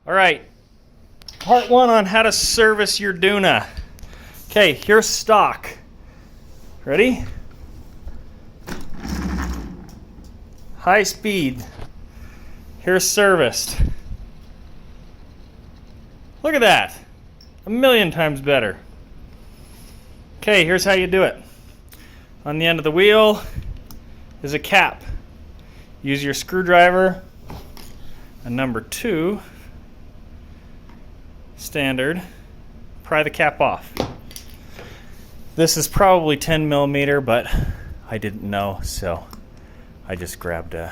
All right, part one on how to service your Doona. Okay, here's stock. Ready? High speed. Here's serviced. Look at that. 1,000,000 times better. Okay, here's how you do it. On the end of the wheel is a cap. Use your screwdriver, a number 2, standard, pry the cap off. This is probably 10 millimeter, but I didn't know, so I just grabbed a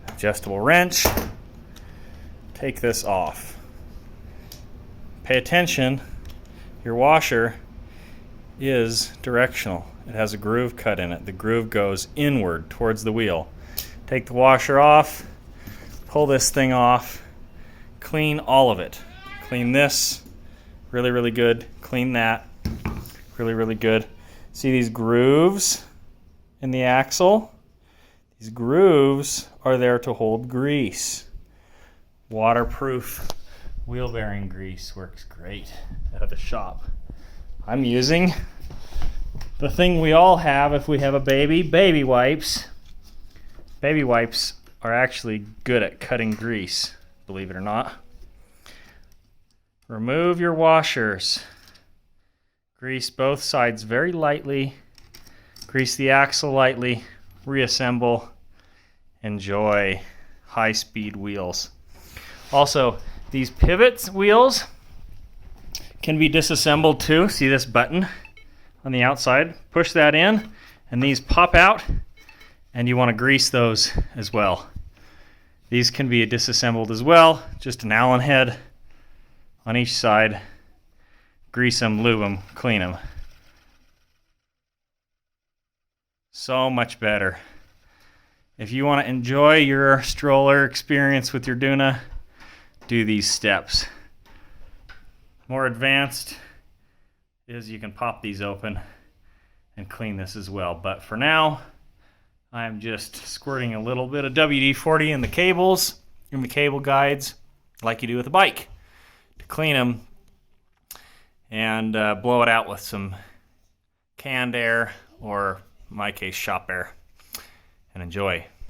adjustable wrench. Take this off. Pay attention, your washer is directional. It has a groove cut in it. The groove goes inward towards the wheel. Take the washer off, pull this thing off, clean all of it. Clean this, really, really good. Clean that, really, really good. See these grooves in the axle? These grooves are there to hold grease. Waterproof wheel bearing grease works great at the shop. I'm using the thing we all have if we have a baby wipes. Baby wipes are actually good at cutting grease, believe it or not. Remove your washers. Grease both sides very lightly. Grease the axle lightly. Reassemble. Enjoy high-speed wheels. Also, these pivot wheels can be disassembled too. See this button on the outside? Push that in and these pop out, and you want to grease those as well. These can be disassembled as well. Just an Allen head on each side. Grease them, lube them, clean them. So much better. If you want to enjoy your stroller experience with your Doona, do these steps. More advanced is you can pop these open and clean this as well. But for now, I'm just squirting a little bit of WD-40 in the cables, in the cable guides, like you do with a bike, to clean them and blow it out with some canned air, or in my case, shop air, and enjoy.